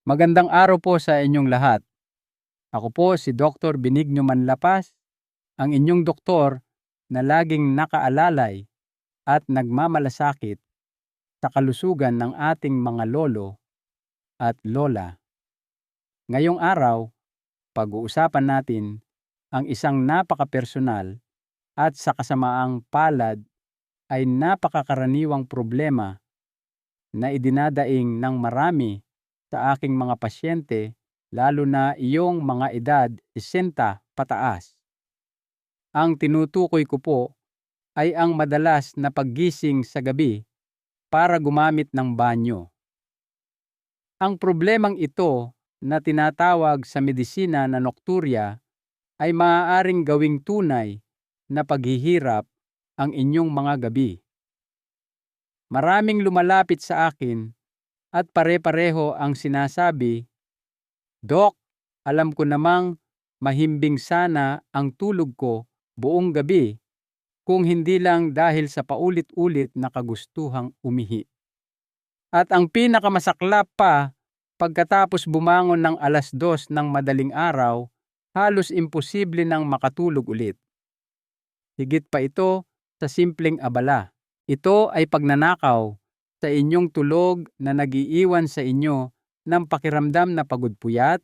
Magandang araw po sa inyong lahat. Ako po si Dr. Benigno Manlapas, ang inyong doktor na laging nakaalalay at nagmamalasakit sa kalusugan ng ating mga lolo at lola. Ngayong araw, pag-uusapan natin ang isang napaka-personal at sa kasamaang palad ay napakakaraniwang problema na idinadaing ng marami sa aking mga pasyente, lalo na iyong mga edad 60 pataas. Ang tinutukoy ko po ay ang madalas na paggising sa gabi para gumamit ng banyo. Ang problemang ito na tinatawag sa medisina na nocturia ay maaaring gawing tunay na paghihirap ang inyong mga gabi. Maraming lumalapit sa akin at pare-pareho ang sinasabi, "Dok, alam ko namang mahimbing sana ang tulog ko buong gabi kung hindi lang dahil sa paulit-ulit na kagustuhang umihi." At ang pinakamasaklap pa, pagkatapos bumangon ng 2:00 ng madaling araw, halos imposible nang makatulog ulit. Higit pa ito sa simpleng abala. Ito ay pagnanakaw sa inyong tulog na nagiiwan sa inyo ng pakiramdam na pagod-puyat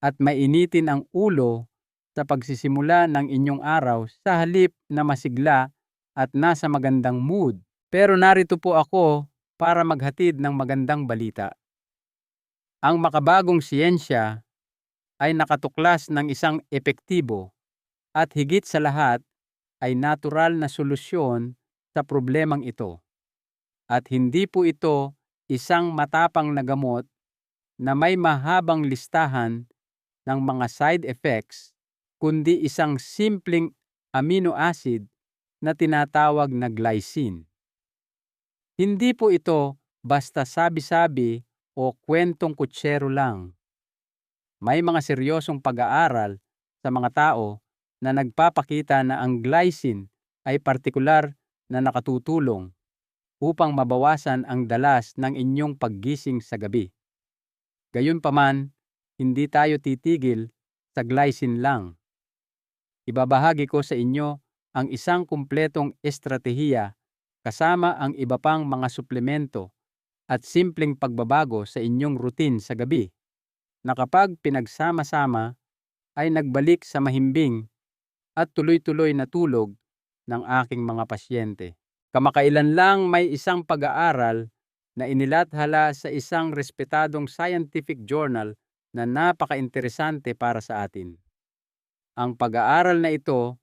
at mainitin ang ulo sa pagsisimula ng inyong araw sa halip na masigla at nasa magandang mood. Pero narito po ako para maghatid ng magandang balita. Ang makabagong siyensya ay nakatuklas ng isang epektibo at higit sa lahat ay natural na solusyon sa problemang ito. At hindi po ito isang matapang na gamot na may mahabang listahan ng mga side effects, kundi isang simpleng amino acid na tinatawag na glycine. Hindi po ito basta sabi-sabi o kwentong kutsero lang. May mga seryosong pag-aaral sa mga tao na nagpapakita na ang glycine ay partikular na nakatutulong upang mabawasan ang dalas ng inyong paggising sa gabi. Gayunpaman, hindi tayo titigil sa glycine lang. Ibabahagi ko sa inyo ang isang kumpletong estratehiya kasama ang iba pang mga suplemento at simpleng pagbabago sa inyong routine sa gabi na kapag pinagsama-sama ay nagbalik sa mahimbing at tuloy-tuloy na tulog ng aking mga pasyente. Kamakailan lang may isang pag-aaral na inilathala sa isang respetadong scientific journal na napaka-interesante para sa atin. Ang pag-aaral na ito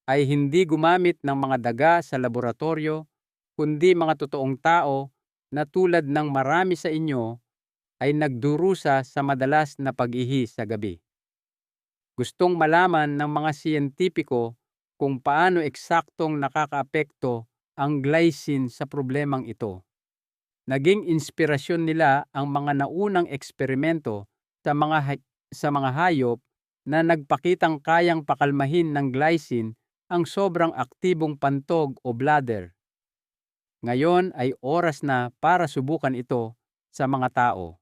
ay hindi gumamit ng mga daga sa laboratorio, kundi mga totoong tao na tulad ng marami sa inyo ay nagdurusa sa madalas na pag-ihi sa gabi. Gustong malaman ng mga siyentipiko kung paano eksaktong nakakaapekto ang glycine sa problemang ito. Naging inspirasyon nila ang mga naunang eksperimento sa mga hayop na nagpakitang kayang pakalmahin ng glycine ang sobrang aktibong pantog o bladder. Ngayon ay oras na para subukan ito sa mga tao.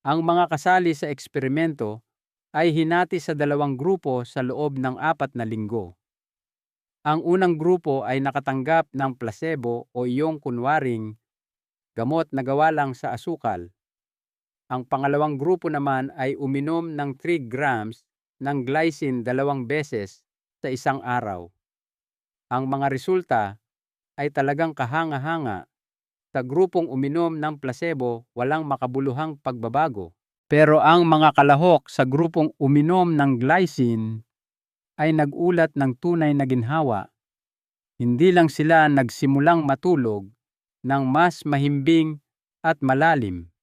Ang mga kasali sa eksperimento ay hinati sa 2 grupo sa loob ng 4 na linggo. Ang unang grupo ay nakatanggap ng placebo o iyong kunwaring gamot na gawa lang sa asukal. Ang pangalawang grupo naman ay uminom ng 3 grams ng glycine 2 beses sa isang araw. Ang mga resulta ay talagang kahanga-hanga. Sa grupong uminom ng placebo, walang makabuluhang pagbabago. Pero ang mga kalahok sa grupong uminom ng glycine ay nagulat ng tunay na ginhawa. Hindi lang sila nagsimulang matulog ng mas mahimbing at malalim.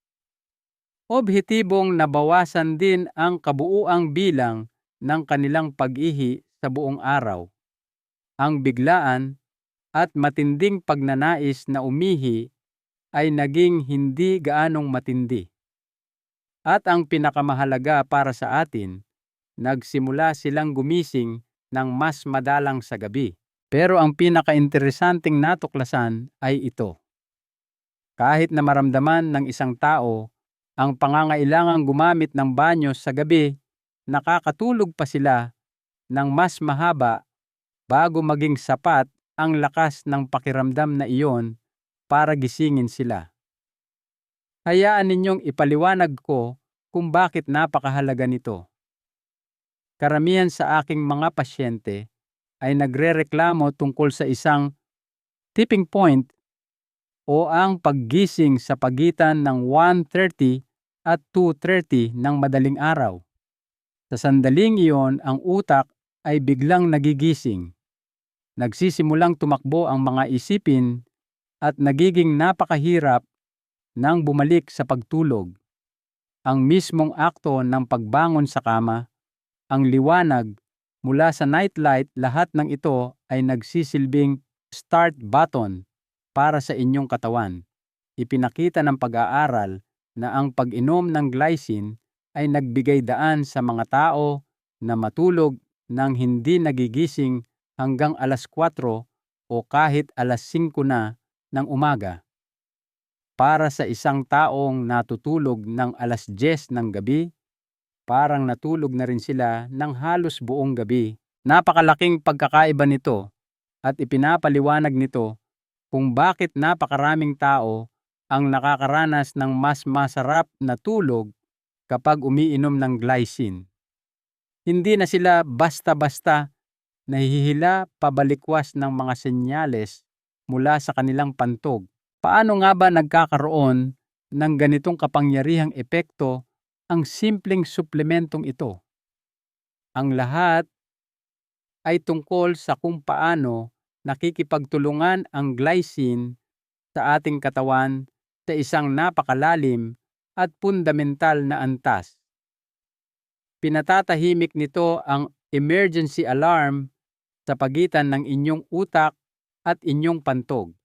Objetibong nabawasan din ang kabuuang bilang ng kanilang pag-ihi sa buong araw. Ang biglaan at matinding pagnanais na umihi ay naging hindi gaanong matindi. At ang pinakamahalaga para sa atin, nagsimula silang gumising ng mas madalang sa gabi. Pero ang pinaka-interesanting natuklasan ay ito. Kahit na maramdaman ng isang tao ang pangangailangang gumamit ng banyo sa gabi, nakakatulog pa sila ng mas mahaba bago maging sapat ang lakas ng pakiramdam na iyon para gisingin sila. Hayaan ninyong ipaliwanag ko kung bakit napakahalaga nito. Karamihan sa aking mga pasyente ay nagrereklamo tungkol sa isang tipping point o ang paggising sa pagitan ng 1:30 at 2:30 ng madaling araw. Sa sandaling iyon, ang utak ay biglang nagigising. Nagsisimulang tumakbo ang mga isipin at nagiging napakahirap nang bumalik sa pagtulog. Ang mismong akto ng pagbangon sa kama, ang liwanag mula sa nightlight, lahat ng ito ay nagsisilbing start button para sa inyong katawan. Ipinakita ng pag-aaral na ang pag-inom ng glycine ay nagbigay daan sa mga tao na matulog nang hindi nagigising hanggang alas 4 o kahit alas 5 na ng umaga. Para sa isang taong natutulog ng alas 10 ng gabi, parang natulog na rin sila ng halos buong gabi. Napakalaking pagkakaiba nito at ipinapaliwanag nito kung bakit napakaraming tao ang nakakaranas ng mas masarap na tulog kapag umiinom ng glycine. Hindi na sila basta-basta nahihila pabalikwas ng mga senyales mula sa kanilang pantog. Paano nga ba nagkakaroon ng ganitong kapangyarihang epekto ang simpleng suplementong ito? Ang lahat ay tungkol sa kung paano nakikipagtulungan ang glycine sa ating katawan sa isang napakalalim at fundamental na antas. Pinatatahimik nito ang emergency alarm sa pagitan ng inyong utak at inyong pantog.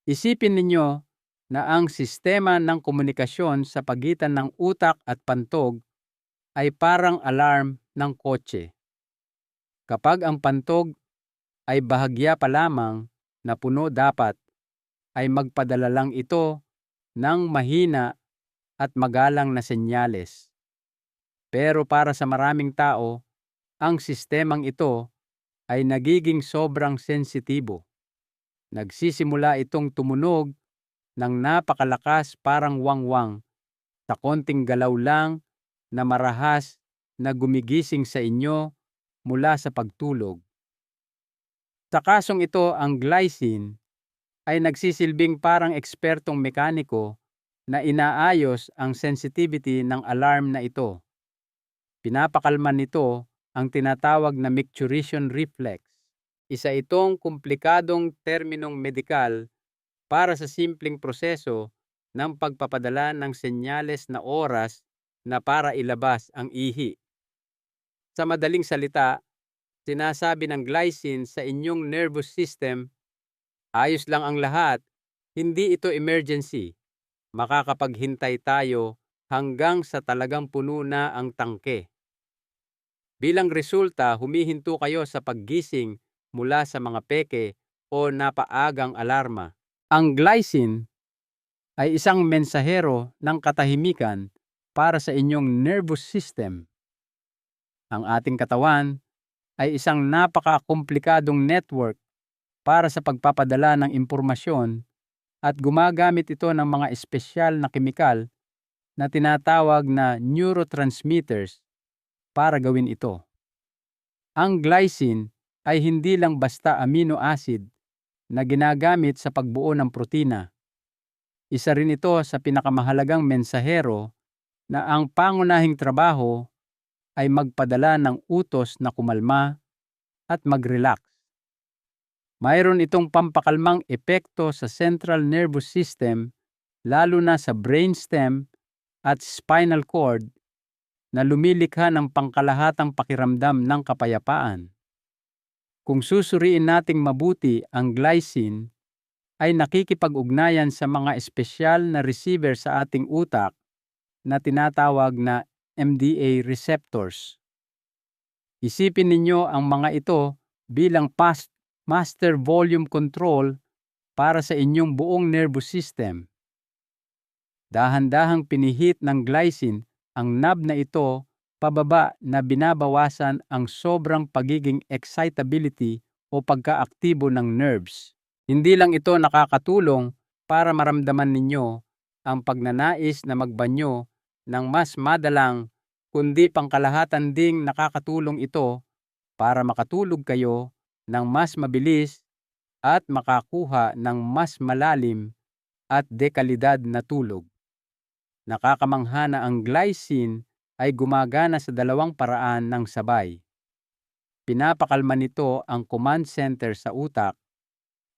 Isipin ninyo na ang sistema ng komunikasyon sa pagitan ng utak at pantog ay parang alarm ng kotse. Kapag ang pantog ay bahagya pa lamang na puno, dapat ay magpadala lang ito ng mahina at magalang na senyales. Pero para sa maraming tao, ang sistemang ito ay nagiging sobrang sensitibo. Nagsisimula itong tumunog ng napakalakas, parang wangwang, sa konting galaw lang na marahas na gumigising sa inyo mula sa pagtulog. Sa kasong ito, ang glycine ay nagsisilbing parang ekspertong mekaniko na inaayos ang sensitivity ng alarm na ito. Pinapakalma nito ang tinatawag na micturition reflex. Isa itong komplikadong terminong medikal para sa simpleng proseso ng pagpapadala ng senyales na oras na para ilabas ang ihi. Sa madaling salita, sinasabi ng glycine sa inyong nervous system, ayos lang ang lahat, hindi ito emergency. Makakapaghintay tayo hanggang sa talagang puno na ang tangke. Bilang resulta, humihinto kayo sa paggising mula sa mga peke o napaagang alarma. Ang glycine ay isang mensahero ng katahimikan para sa inyong nervous system. Ang ating katawan ay isang napaka-komplikadong network para sa pagpapadala ng impormasyon at gumagamit ito ng mga espesyal na kemikal na tinatawag na neurotransmitters para gawin ito. Ang glycine ay hindi lang basta amino acid na ginagamit sa pagbuo ng protina. Isa rin ito sa pinakamahalagang mensahero na ang pangunahing trabaho ay magpadala ng utos na kumalma at mag-relax. Mayroon itong pampakalmang epekto sa central nervous system, lalo na sa brainstem at spinal cord, na lumilikha ng pangkalahatang pakiramdam ng kapayapaan. Kung susuriin nating mabuti, ang glycine ay nakikipag-ugnayan sa mga espesyal na receiver sa ating utak na tinatawag na MDA receptors. Isipin ninyo ang mga ito bilang master volume control para sa inyong buong nervous system. Dahan-dahang pinihit ng glycine ang knob na ito pababa na binabawasan ang sobrang pagiging excitability o pagkaaktibo ng nerves. Hindi lang ito nakakatulong para maramdaman ninyo ang pagnanais na magbanyo ng mas madalang, kundi pangkalahatan ding nakakatulong ito para makatulog kayo ng mas mabilis at makakuha ng mas malalim at dekalidad na tulog. Nakakamangha na ang glycine ay gumagana sa dalawang paraan ng sabay. Pinapakalma nito ang command center sa utak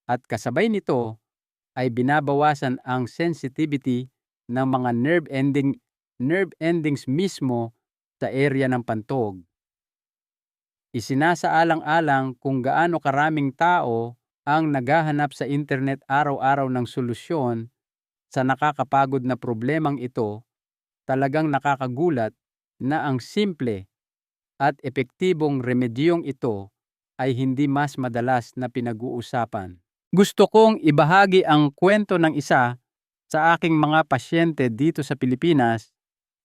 at kasabay nito ay binabawasan ang sensitivity ng mga nerve endings mismo sa area ng pantog. Isinasaalang-alang kung gaano karaming tao ang naghahanap sa internet araw-araw ng solusyon sa nakakapagod na problemang ito. Talagang nakakagulat na ang simple at epektibong remedyong ito ay hindi mas madalas na pinag-uusapan. Gusto kong ibahagi ang kwento ng isa sa aking mga pasyente dito sa Pilipinas.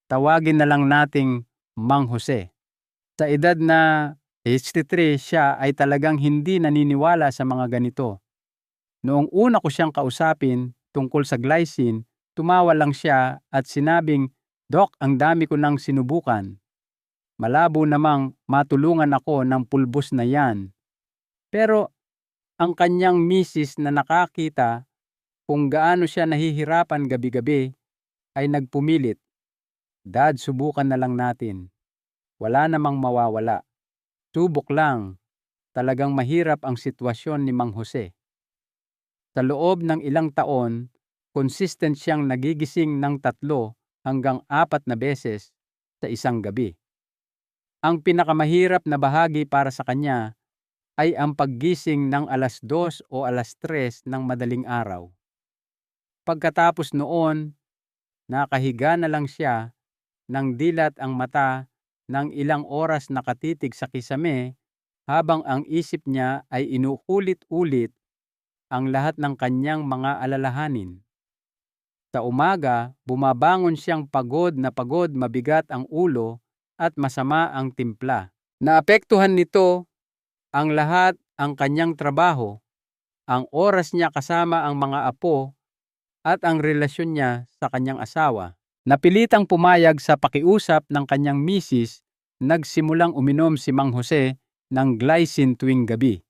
Tawagin na lang nating Mang Jose. Sa edad na 63, siya ay talagang hindi naniniwala sa mga ganito. Noong una ko siyang kausapin tungkol sa glycine, tumawa lang siya at sinabing, "Dok, ang dami ko nang sinubukan. Malabo namang matulungan ako ng pulbos na yan." Pero ang kanyang misis na nakakita kung gaano siya nahihirapan gabi-gabi ay nagpumilit, "Dad, subukan na lang natin. Wala namang mawawala. Subok lang." Talagang mahirap ang sitwasyon ni Mang Jose. Sa loob ng ilang taon, consistent siyang nagigising ng 3 hanggang 4 na beses sa isang gabi. Ang pinakamahirap na bahagi para sa kanya ay ang paggising ng 2:00 o 3:00 ng madaling araw. Pagkatapos noon, nakahiga na lang siya ng dilat ang mata ng ilang oras nakatitig sa kisame habang ang isip niya ay inuulit-ulit ang lahat ng kanyang mga alalahanin. Sa umaga, bumabangon siyang pagod na pagod, mabigat ang ulo at masama ang timpla. Naapektuhan nito ang lahat ang kanyang trabaho, ang oras niya kasama ang mga apo at ang relasyon niya sa kanyang asawa. Napilitang pumayag sa pakiusap ng kanyang misis, nagsimulang uminom si Mang Jose ng glycine tuwing gabi.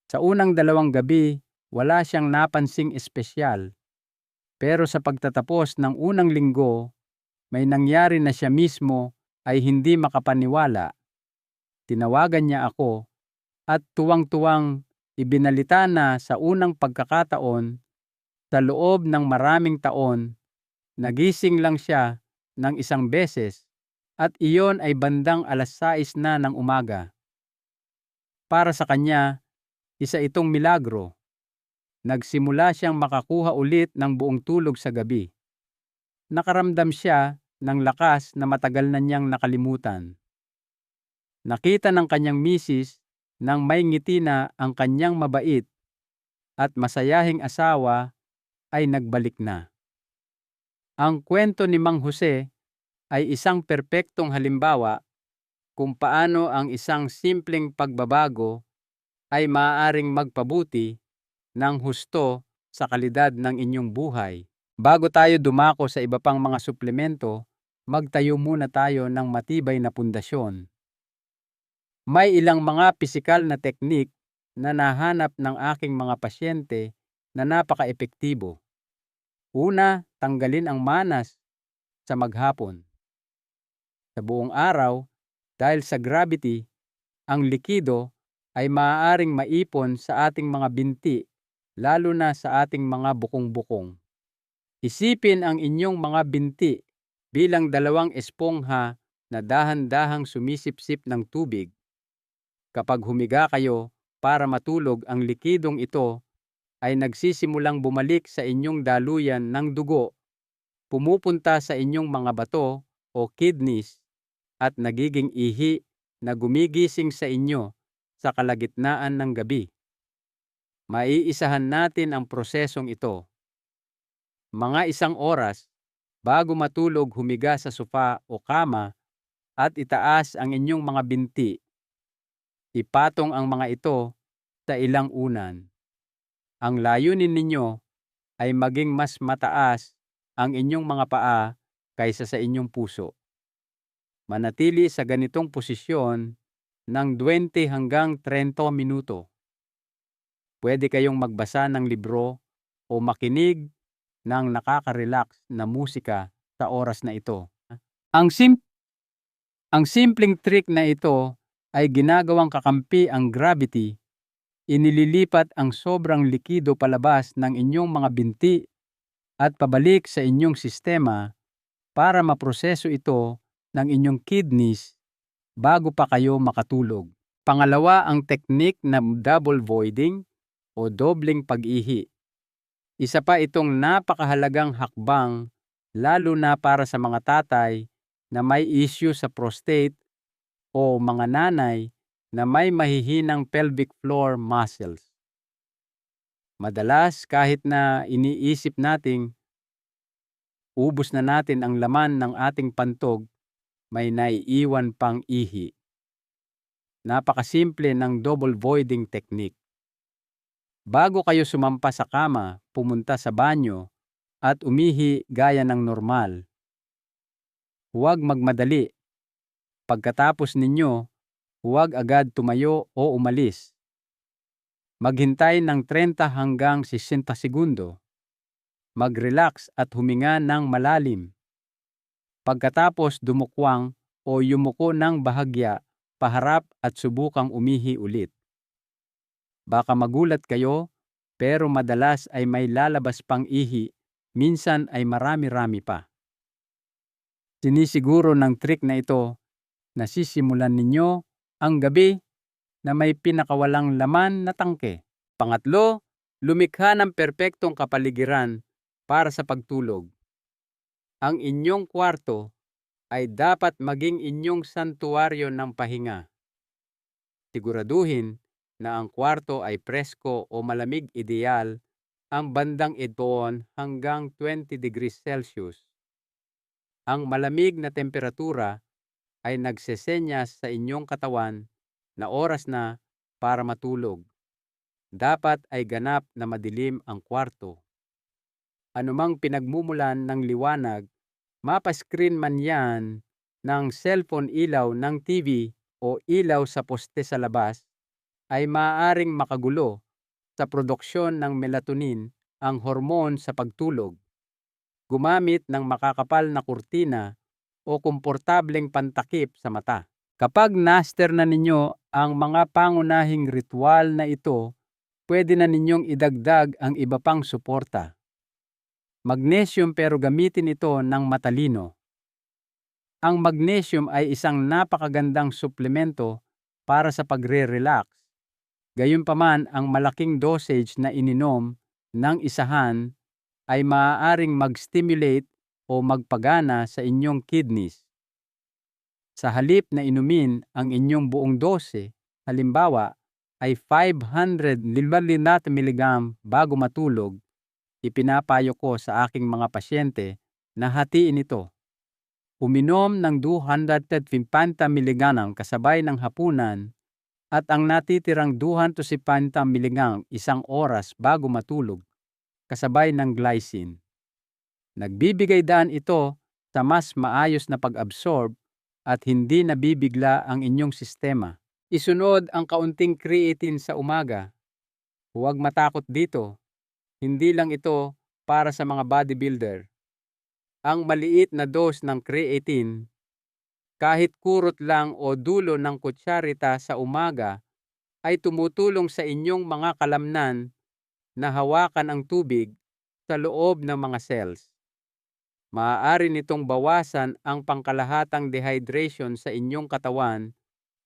Sa unang 2 gabi, wala siyang napansing espesyal. Pero sa pagtatapos ng unang linggo, may nangyari na siya mismo ay hindi makapaniwala. Tinawagan niya ako at tuwang-tuwang ibinalita na sa unang pagkakataon, sa loob ng maraming taon, nagising lang siya ng 1 beses at iyon ay bandang 6:00 na ng umaga. Para sa kanya, isa itong milagro. Nagsimula siyang makakuha ulit ng buong tulog sa gabi. Nakaramdam siya ng lakas na matagal na niyang nakalimutan. Nakita ng kanyang misis nang may ngiti na ang kanyang mabait at masayahing asawa ay nagbalik na. Ang kwento ni Mang Jose ay isang perpektong halimbawa kung paano ang isang simpleng pagbabago ay maaaring magpabuti ng husto sa kalidad ng inyong buhay. Bago tayo dumako sa iba pang mga suplemento, magtayo muna tayo ng matibay na pundasyon. May ilang mga pisikal na teknik na nahanap ng aking mga pasyente na napaka-epektibo. Una, tanggalin ang manas sa maghapon. Sa buong araw, dahil sa gravity, ang likido ay maaaring maipon sa ating mga binti, lalo na sa ating mga bukong-bukong. Isipin ang inyong mga binti bilang 2 espongha na dahan-dahang sumisipsip ng tubig. Kapag humiga kayo para matulog, ang likidong ito ay nagsisimulang bumalik sa inyong daluyan ng dugo, pumupunta sa inyong mga bato o kidneys at nagiging ihi na gumigising sa inyo sa kalagitnaan ng gabi. Maiisahan natin ang prosesong ito. Mga 1 oras Bago matulog, humiga sa sofa o kama at itaas ang inyong mga binti. Ipatong ang mga ito sa ilang unan. Ang layunin ninyo ay maging mas mataas ang inyong mga paa kaysa sa inyong puso. Manatili sa ganitong posisyon ng 20 hanggang 30 minuto. Pwede kayong magbasa ng libro o makinig ng nakaka-relax na musika sa oras na ito. Ang simpleng trick na ito ay ginagawang kakampi ang gravity. Inililipat ang sobrang likido palabas ng inyong mga binti at pabalik sa inyong sistema para maproseso ito ng inyong kidneys bago pa kayo makatulog. Pangalawa, ang technique na double voiding o dobling pag-ihi. Isa pa itong napakahalagang hakbang lalo na para sa mga tatay na may issue sa prostate o mga nanay na may mahihinang pelvic floor muscles. Madalas kahit na iniisip nating ubos na natin ang laman ng ating pantog, may naiiwan pang ihi. Napakasimple ng double voiding technique. Bago kayo sumampa sa kama, pumunta sa banyo at umihi gaya ng normal. Huwag magmadali. Pagkatapos ninyo, huwag agad tumayo o umalis. Maghintay ng 30 hanggang 60 segundo. Mag-relax at huminga ng malalim. Pagkatapos dumukwang o yumuko ng bahagya, paharap at subukang umihi ulit. Baka magulat kayo, pero madalas ay may lalabas pang ihi, minsan ay marami-rami pa. Sinisiguro ng trick na ito, nasisimulan ninyo ang gabi na may pinakawalang laman na tangke. Pangatlo, lumikha ng perpektong kapaligiran para sa pagtulog. Ang inyong kwarto ay dapat maging inyong santuwaryo ng pahinga. Siguraduhin na ang kwarto ay presko o malamig, ideal ang bandang 18 hanggang 20 degrees Celsius. Ang malamig na temperatura ay nagsesenyas sa inyong katawan na oras na para matulog. Dapat ay ganap na madilim ang kwarto. Anumang pinagmumulan ng liwanag, mapa-screen man yan ng cellphone, ilaw ng TV o ilaw sa poste sa labas, ay maaaring makagulo sa produksyon ng melatonin, ang hormone sa pagtulog. Gumamit ng makakapal na kurtina o komportableng pantakip sa mata. Kapag master na ninyo ang mga pangunahing ritual na ito, pwede na ninyong idagdag ang iba pang suporta. Magnesium, pero gamitin ito ng matalino. Ang magnesium ay isang napakagandang suplemento para sa pagre-relax. Gayunpaman, ang malaking dosage na ininom ng isahan ay maaaring mag-stimulate o magpagana sa inyong kidneys. Sa halip na inumin ang inyong buong dose, halimbawa ay 500 mg bago matulog, ipinapayo ko sa aking mga pasyente na hatiin ito. Uminom ng 250 mg kasabay ng hapunan at ang natitirang 250 mg isang oras bago matulog kasabay ng glycine. Nagbibigay daan ito sa mas maayos na pag-absorb at hindi nabibigla ang inyong sistema. Isunod ang kaunting creatine sa umaga. Huwag matakot dito. Hindi lang ito para sa mga bodybuilder. Ang maliit na dose ng creatine, kahit kurot lang o dulo ng kutsarita sa umaga, ay tumutulong sa inyong mga kalamnan na hawakan ang tubig sa loob ng mga cells. Maaari nitong bawasan ang pangkalahatang dehydration sa inyong katawan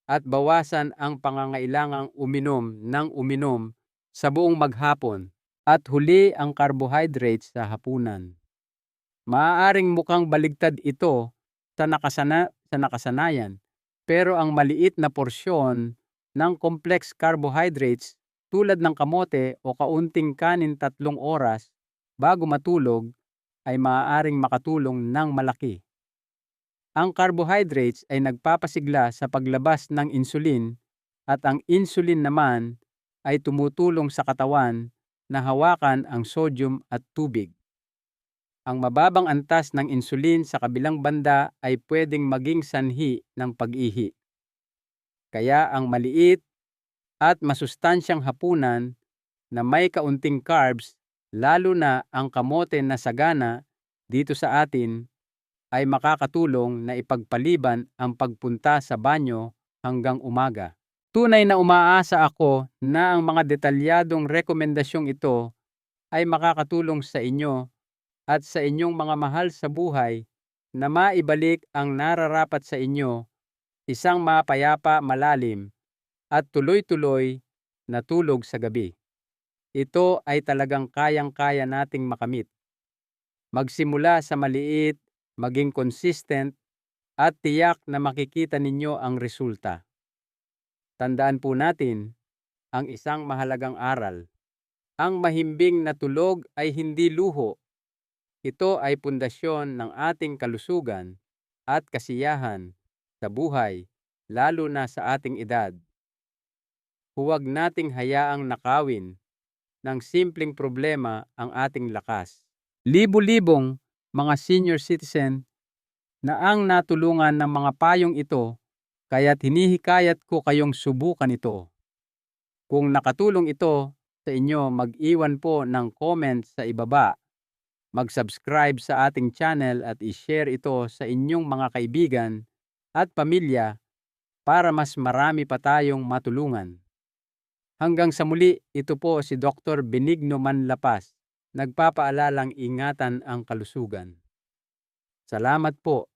at bawasan ang pangangailangang uminom sa buong maghapon. At huli, ang carbohydrates sa hapunan. Maaaring mukhang baligtad ito sa nakasanayan, pero ang maliit na porsyon ng complex carbohydrates tulad ng kamote o kaunting kanin 3 oras bago matulog ay maaaring makatulong ng malaki. Ang carbohydrates ay nagpapasigla sa paglabas ng insulin at ang insulin naman ay tumutulong sa katawan na hawakan ang sodium at tubig. Ang mababang antas ng insulin sa kabilang banda ay pwedeng maging sanhi ng pag-ihi. Kaya ang maliit at masustansyang hapunan na may kaunting carbs, lalo na ang kamote na sagana dito sa atin, ay makakatulong na ipagpaliban ang pagpunta sa banyo hanggang umaga. Tunay na umaasa ako na ang mga detalyadong rekomendasyong ito ay makakatulong sa inyo at sa inyong mga mahal sa buhay na maibalik ang nararapat sa inyo, isang mapayapa, malalim at tuloy-tuloy na tulog sa gabi. Ito ay talagang kayang-kaya nating makamit. Magsimula sa maliit, maging consistent, at tiyak na makikita ninyo ang resulta. Tandaan po natin ang isang mahalagang aral. Ang mahimbing na tulog ay hindi luho. Ito ay pundasyon ng ating kalusugan at kasiyahan sa buhay, lalo na sa ating edad. Huwag nating hayaang nakawin ng simpleng problema ang ating lakas. Libo-libong mga senior citizen na ang natulungan ng mga payong ito, kaya't hinihikayat ko kayong subukan ito. Kung nakatulong ito sa inyo, mag-iwan po ng comment sa ibaba, mag-subscribe sa ating channel at i-share ito sa inyong mga kaibigan at pamilya para mas marami pa tayong matulungan. Hanggang sa muli, ito po si Dr. Benigno Manlapas, nagpapaalalang ingatan ang kalusugan. Salamat po.